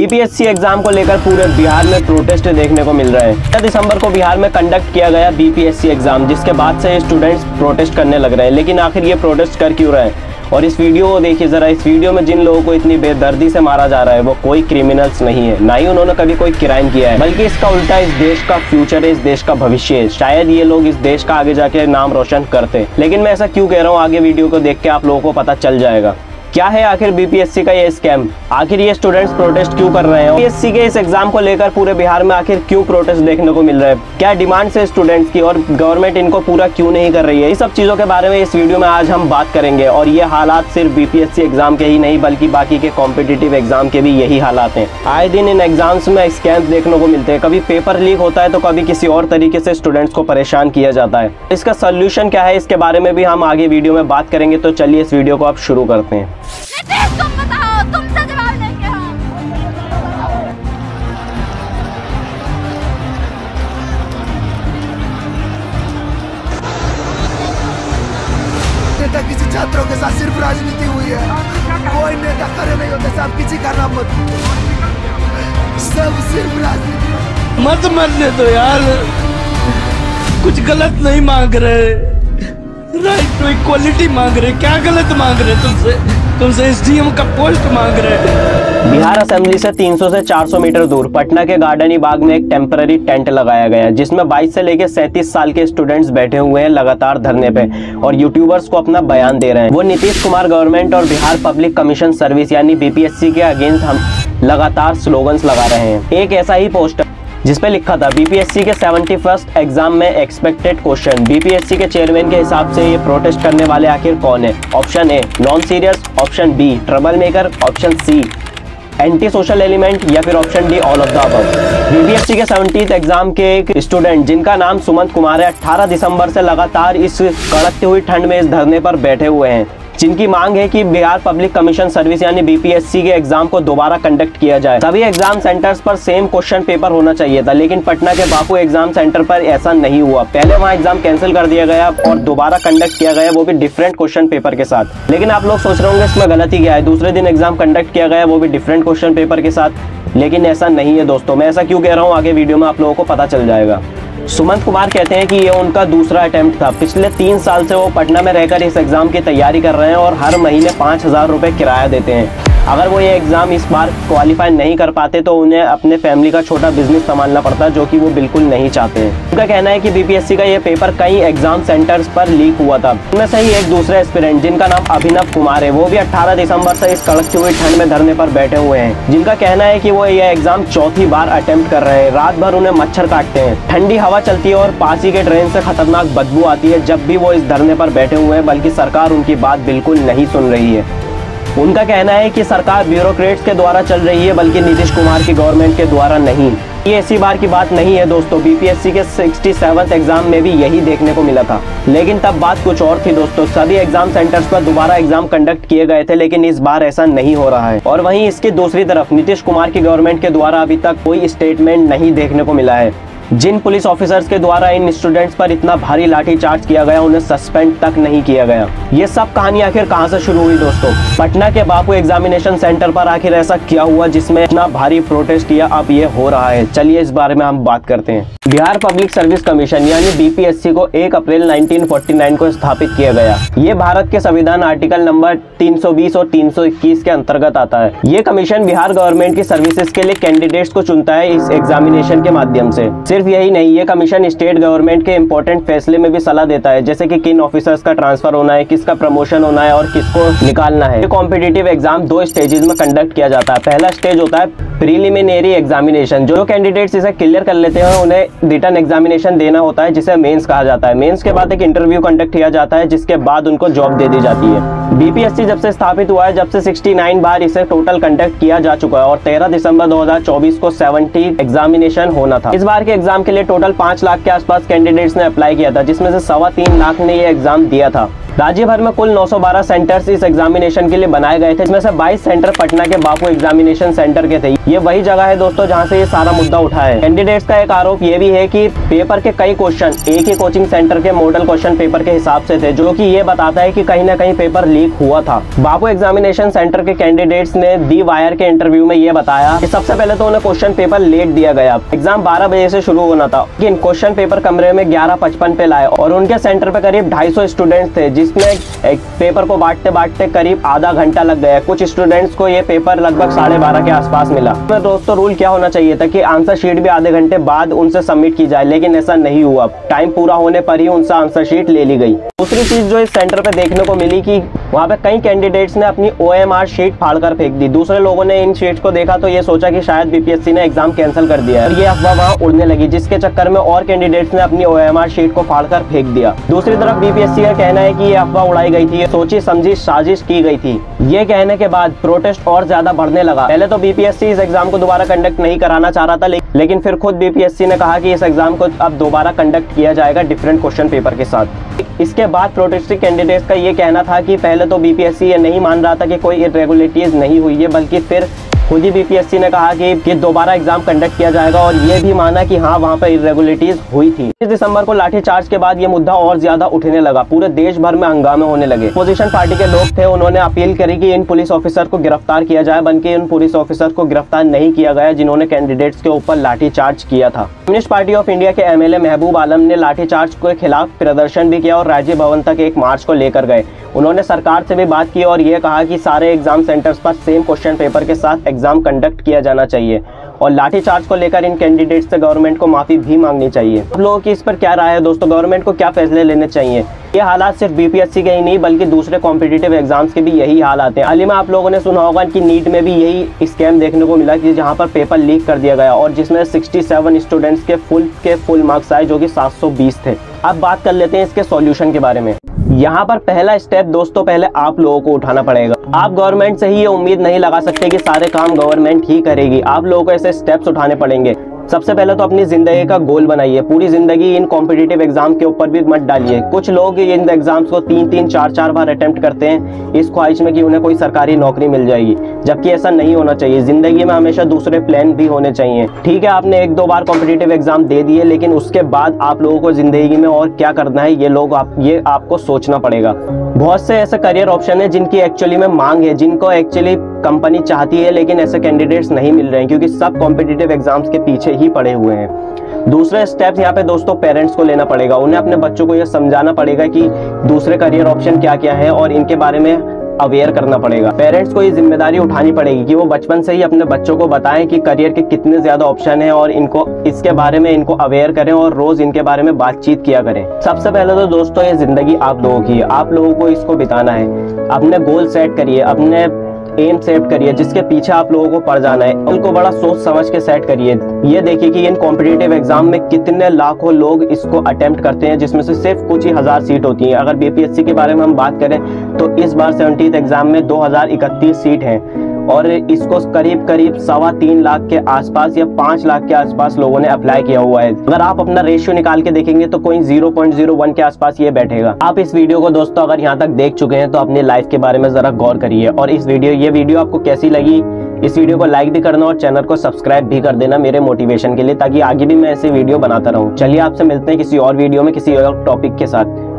BPSC exam को लेकर पूरे बिहार में प्रोटेस्ट देखने को मिल रहे हैं। 6 दिसंबर को बिहार में कंडक्ट किया गया बीपीएससी एग्जाम, जिसके बाद से स्टूडेंट्स प्रोटेस्ट करने लग रहे हैं। लेकिन आखिर ये प्रोटेस्ट कर क्यों रहे हैं? और इस वीडियो को देखिए जरा। इस वीडियो में जिन लोगों को इतनी बेदर्दी से मारा जा रहा है वो कोई क्रिमिनल्स नहीं है, ना ही उन्होंने कभी कोई क्राइम किया है, बल्कि इसका उल्टा इस देश का फ्यूचर है, इस देश का भविष्य है। शायद ये लोग इस देश का आगे जाके नाम रोशन करते। लेकिन मैं ऐसा क्यों कह रहा हूँ, आगे वीडियो को देख के आप लोगों को पता चल जाएगा। क्या है आखिर बीपीएससी का ये स्कैम? आखिर ये स्टूडेंट्स प्रोटेस्ट क्यों कर रहे हैं? बीपीएससी के इस एग्जाम को लेकर पूरे बिहार में आखिर क्यों प्रोटेस्ट देखने को मिल रहा है? क्या डिमांड्स है स्टूडेंट्स की और गवर्नमेंट इनको पूरा क्यों नहीं कर रही है? इस सब चीजों के बारे में इस वीडियो में आज हम बात करेंगे। और ये हालात सिर्फ बीपीएससी एग्जाम के ही नहीं बल्कि बाकी के कॉम्पिटिटिव एग्जाम के भी यही हालात हैं। आए दिन इन एग्जाम्स में स्कैम्स देखने को मिलते हैं। कभी पेपर लीक होता है तो कभी किसी और तरीके से स्टूडेंट्स को परेशान किया जाता है। इसका सोल्यूशन क्या है, इसके बारे में भी हम आगे वीडियो में बात करेंगे। तो चलिए इस वीडियो को आप शुरू करते हैं। तुम बताओ, तुमसे जवाब लेंगे हम। नेता किसी छात्रों के साथ सिर्फ राजनीति हुई है। कोई नेता खड़े नहीं होते साहब, किसी का नाम मत, सब सिर्फ राजनीति। मत मरने दो यार, कुछ गलत नहीं मांग रहे, राइट टू इक्वलिटी मांग रहे। क्या गलत मांग रहे? तुमसे एसडीएम का पोस्ट मांग रहे हैं। बिहार असेंबली से 300 से 400 मीटर दूर पटना के गार्डनी बाग में एक टेम्पररी टेंट लगाया गया है, जिसमें 22 से लेकर 37 साल के स्टूडेंट्स बैठे हुए हैं लगातार धरने पे और यूट्यूबर्स को अपना बयान दे रहे हैं। वो नीतीश कुमार गवर्नमेंट और बिहार पब्लिक कमीशन सर्विस यानी बीपीएससी के अगेंस्ट हम लगातार स्लोगन्स लगा रहे हैं। एक ऐसा ही पोस्टर जिसपे लिखा था बीपीएससी के 71st एग्जाम में एक्सपेक्टेड क्वेश्चन। बीपीएससी के चेयरमैन के हिसाब से ये प्रोटेस्ट करने वाले आखिर कौन है? Option A non serious, option B trouble maker, option C anti social element या फिर option D all of the above. BPSC के 70th एग्जाम के एक स्टूडेंट जिनका नाम सुमंत कुमार है, 18 दिसंबर से लगातार इस कड़कती हुई ठंड में इस धरने पर बैठे हुए हैं, जिनकी मांग है कि बिहार पब्लिक कमीशन सर्विस यानी बीपीएससी के एग्जाम को दोबारा कंडक्ट किया जाए। सभी एग्जाम सेंटर्स पर सेम क्वेश्चन पेपर होना चाहिए था, लेकिन पटना के बापू एग्जाम सेंटर पर ऐसा नहीं हुआ। पहले वहां एग्जाम कैंसिल कर दिया गया और दोबारा कंडक्ट किया गया, वो भी डिफरेंट क्वेश्चन पेपर के साथ। लेकिन आप लोग सोच रहे होंगे इसमें गलती क्या है? दूसरे दिन एग्जाम कंडक्ट किया गया, वो भी डिफरेंट क्वेश्चन पेपर के साथ। लेकिन ऐसा नहीं है दोस्तों। मैं ऐसा क्यों कह रहा हूँ, आगे वीडियो में आप लोगों को पता चल जाएगा। सुमंत कुमार कहते हैं कि ये उनका दूसरा अटेम्प्ट था। पिछले 3 साल से वो पटना में रहकर इस एग्जाम की तैयारी कर रहे हैं और हर महीने 5,000 रुपये किराया देते हैं। अगर वो ये एग्जाम इस बार क्वालिफाई नहीं कर पाते तो उन्हें अपने फैमिली का छोटा बिजनेस संभालना पड़ता, जो कि वो बिल्कुल नहीं चाहते हैं। उनका कहना है कि बीपीएससी का ये पेपर कई एग्जाम सेंटर्स पर लीक हुआ था। उनमें से ही एक दूसरे एस्पिरेंट जिनका नाम अभिनव कुमार है, वो भी 18 दिसंबर से इस कड़कती हुई ठंड में धरने पर बैठे हुए हैं, जिनका कहना है कि वो ये एग्जाम चौथी बार अटेम्प्ट कर रहे हैं। रात भर उन्हें मच्छर काटते हैं, ठंडी हवा चलती है और पास ही के ड्रेन से खतरनाक बदबू आती है जब भी वो इस धरने पर बैठे हुए हैं, बल्कि सरकार उनकी बात बिल्कुल नहीं सुन रही है। उनका कहना है कि सरकार ब्यूरोक्रेट्स के द्वारा चल रही है, बल्कि नीतीश कुमार की गवर्नमेंट के द्वारा नहीं। ये इसी बार की बात नहीं है दोस्तों, बीपीएससी के 67th एग्जाम में भी यही देखने को मिला था। लेकिन तब बात कुछ और थी दोस्तों। सभी एग्जाम सेंटर्स पर दोबारा एग्जाम कंडक्ट किए गए थे, लेकिन इस बार ऐसा नहीं हो रहा है। और वहीं इसकी दूसरी तरफ नीतीश कुमार की गवर्नमेंट के द्वारा अभी तक कोई स्टेटमेंट नहीं देखने को मिला है। जिन पुलिस ऑफिसर्स के द्वारा इन स्टूडेंट्स पर इतना भारी लाठीचार्ज किया गया, उन्हें सस्पेंड तक नहीं किया गया। ये सब कहानी आखिर कहां से शुरू हुई दोस्तों? पटना के बापू एग्जामिनेशन सेंटर पर आखिर ऐसा क्या हुआ जिसमें इतना भारी प्रोटेस्ट किया अब ये हो रहा है? चलिए इस बारे में हम बात करते हैं। बिहार पब्लिक सर्विस कमीशन यानी बीपीएससी को 1 अप्रैल 1949 को स्थापित किया गया। ये भारत के संविधान आर्टिकल नंबर 320 और 321 के अंतर्गत आता है। ये कमीशन बिहार गवर्नमेंट की सर्विसेज के लिए कैंडिडेट्स को चुनता है इस एग्जामिनेशन के माध्यम से। सिर्फ यही नहीं, ये कमीशन स्टेट गवर्नमेंट के इंपॉर्टेंट फैसले में भी सलाह देता है, जैसे कि किन ऑफिसर्स का ट्रांसफर होना है, किसका प्रमोशन होना है और किसको निकालना है। कॉम्पिटिटिव एग्जाम 2 स्टेजेस में कंडक्ट किया जाता है। पहला स्टेज होता है प्रीलिमिनरी एग्जामिनेशन। जो कैंडिडेट्स इसे क्लियर कर लेते हैं उन्हें रिटन एग्जामिनेशन देना होता है, जिसे मेंस कहा जाता है। मेंस के बाद एक इंटरव्यू कंडक्ट किया जाता है, जिसके बाद उनको जॉब दे दी जाती है। बीपीएससी जब से स्थापित हुआ है, जब से 69 बार इसे टोटल कंडक्ट किया जा चुका है और 13 दिसंबर 2024 को 70 एग्जामिनेशन होना था। इस बार के एग्जाम के लिए टोटल 5 लाख के आसपास कैंडिडेट्स ने अप्लाई किया था, जिसमें से 3.25 लाख ने ये एग्जाम दिया था। राज्य भर में कुल 912 सेंटर्स इस एग्जामिनेशन के लिए बनाए गए थे, इसमें से 22 सेंटर पटना के बापू एग्जामिनेशन सेंटर के थे। ये वही जगह है दोस्तों जहां से ये सारा मुद्दा उठा है। कैंडिडेट्स का एक आरोप ये भी है कि पेपर के कई क्वेश्चन एक ही कोचिंग सेंटर के मॉडल क्वेश्चन पेपर के हिसाब से थे, जो कि ये बताता है कि कहीं ना कहीं पेपर लीक हुआ था। बापू एग्जामिनेशन सेंटर के कैंडिडेट्स ने दी वायर के इंटरव्यू में ये बताया कि सबसे पहले तो उन्हें क्वेश्चन पेपर लेट दिया गया। एग्जाम 12 बजे से शुरू होना था, लेकिन क्वेश्चन पेपर कमरे में 11:55 पे लाए और उनके सेंटर पे करीब 250 स्टूडेंट्स थे, जिसमें पेपर को बांटते करीब आधा घंटा लग गया। कुछ स्टूडेंट्स को ये पेपर लगभग 12:30 के आसपास मिला। तो दोस्तों रूल क्या होना चाहिए था कि आंसर शीट भी आधे घंटे बाद उनसे सबमिट की जाए, लेकिन ऐसा नहीं हुआ। टाइम पूरा होने पर ही उनसे आंसर शीट ले ली गई। दूसरी चीज जो इस सेंटर पे देखने को मिली कि वहाँ पे कई कैंडिडेट्स ने अपनी OMR शीट फाड़कर फेंक दी। दूसरे लोगों ने इन शीट्स को देखा तो ये सोचा कि शायद BPSC ने एग्जाम कैंसिल कर दिया है और ये अफवाह वहाँ उड़ने लगी, जिसके चक्कर में और कैंडिडेट्स ने अपनी OMR शीट को फाड़कर फेंक दिया। दूसरी तरफ BPSC का कहना है कि ये अफवाह उड़ाई गई थी, सोची समझी साजिश की गई थी। ये कहने के बाद प्रोटेस्ट और ज्यादा बढ़ने लगा। पहले तो BPSC इस एग्जाम को दोबारा कंडक्ट नहीं कराना चाह रहा था, लेकिन फिर खुद BPSC ने कहा कि इस एग्जाम को अब दोबारा कंडक्ट किया जाएगा डिफरेंट क्वेश्चन पेपर के साथ। इसके बाद प्रोटेस्टिंग कैंडिडेट्स का ये कहना था कि पहले तो BPSC ये नहीं मान रहा था कि कोई इरेगुलरिटीज नहीं हुई है, बल्कि फिर खुद ही BPSC ने कहा कि दोबारा एग्जाम कंडक्ट किया जाएगा और ये भी माना कि हाँ वहाँ पर इरेगुलरिटीज हुई थी। 30 दिसंबर को लाठीचार्ज के बाद ये मुद्दा और ज्यादा उठने लगा। पूरे देश भर में हंगामे होने लगे। अपोजिशन पार्टी के लोग थे, उन्होंने अपील करी कि इन पुलिस ऑफिसर को गिरफ्तार किया जाए, बल्कि इन पुलिस ऑफिसर को गिरफ्तार नहीं किया गया जिन्होंने कैंडिडेट्स के ऊपर लाठीचार्ज किया था। कम्युनिस्ट पार्टी ऑफ इंडिया के MLA महबूब आलम ने लाठीचार्ज के खिलाफ प्रदर्शन भी किया और राज्य भवन तक एक मार्च को लेकर गए। उन्होंने सरकार से भी बात की और ये कहा कि सारे एग्जाम सेंटर्स पर सेम क्वेश्चन पेपर के साथ एग्जाम कंडक्ट किया जाना चाहिए और लाठीचार्ज को लेकर इन कैंडिडेट्स से गवर्नमेंट को माफी भी मांगनी चाहिए। आप लोगों की इस पर क्या राय है दोस्तों? गवर्नमेंट को क्या फैसले लेने चाहिए? ये हालात सिर्फ BPSC के ही नहीं बल्कि दूसरे कॉम्पिटिटिव एग्जाम्स के भी यही हाल आते हैं। हाल ही में आप लोगों ने सुना होगा कि नीट में भी यही स्कैम देखने को मिला कि जहां पर पेपर लीक कर दिया गया और जिसमें 67 स्टूडेंट्स के फुल मार्क्स आए, जो कि 720 थे। अब बात कर लेते हैं इसके सॉल्यूशन के बारे में। यहाँ पर पहला स्टेप दोस्तों पहले आप लोगों को उठाना पड़ेगा। आप गवर्नमेंट से ही ये उम्मीद नहीं लगा सकते कि सारे काम गवर्नमेंट ही करेगी। आप लोगों को ऐसे स्टेप्स उठाने पड़ेंगे। सबसे पहले तो अपनी जिंदगी का गोल बनाइए। पूरी जिंदगी इन कॉम्पिटिटिव एग्जाम के ऊपर भी मत डालिए। कुछ लोग इन एग्जाम्स को 3-3, 4-4 बार अटेम्प्ट करते हैं इस ख्वाहिश में कि उन्हें कोई सरकारी नौकरी मिल जाएगी, जबकि ऐसा नहीं होना चाहिए। जिंदगी में हमेशा दूसरे प्लान भी होने चाहिए। ठीक है, आपने 1-2 बार कॉम्पिटिटिव एग्जाम दे दिए, लेकिन उसके बाद आप लोगों को जिंदगी में और क्या करना है ये आपको सोचना पड़ेगा। बहुत से ऐसे करियर ऑप्शन है जिनकी एक्चुअली में मांग है, जिनको एक्चुअली कंपनी चाहती है, लेकिन ऐसे कैंडिडेट्स नहीं मिल रहे हैं क्योंकि सब कॉम्पिटिटिव एग्जाम्स के पीछे ही पड़े हुए हैं। दूसरे स्टेप्स यहाँ पे दोस्तों पेरेंट्स को लेना पड़ेगा। उन्हें अपने बच्चों को यह समझाना पड़ेगा कि दूसरे करियर ऑप्शन क्या क्या है और इनके बारे में अवेयर करना पड़ेगा। पेरेंट्स को ये जिम्मेदारी उठानी पड़ेगी कि वो बचपन से ही अपने बच्चों को बताएं कि करियर के कितने ज्यादा ऑप्शन हैं और इनको इसके बारे में इनको अवेयर करें और रोज इनके बारे में बातचीत किया करें। सबसे पहले तो दोस्तों ये जिंदगी आप लोगों की है, आप लोगों को इसको बिताना है। अपने गोल सेट करिए, अपने एम सेट करिए जिसके पीछे आप लोगों को पड़ जाना है। उनको बड़ा सोच समझ के सेट करिए। ये देखिए कि इन कॉम्पिटिटिव एग्जाम में कितने लाखों लोग इसको अटेम्प्ट करते हैं, जिसमें से सिर्फ कुछ ही हजार सीट होती हैं। अगर BPSC के बारे में हम बात करें तो इस बार 70th एग्जाम में 2031 सीट हैं और इसको करीब 3.25 लाख के आसपास या 5 लाख के आसपास लोगों ने अप्लाई किया हुआ है। अगर आप अपना रेशियो निकाल के देखेंगे तो कोई 0.01 के आसपास ये बैठेगा। आप इस वीडियो को दोस्तों अगर यहाँ तक देख चुके हैं तो अपनी लाइफ के बारे में जरा गौर करिए और ये वीडियो आपको कैसी लगी, इस वीडियो को लाइक भी करना और चैनल को सब्सक्राइब भी कर देना मेरे मोटिवेशन के लिए, ताकि आगे भी मैं ऐसे वीडियो बनाता रहूं। चलिए आपसे मिलते हैं किसी और वीडियो में किसी और टॉपिक के साथ।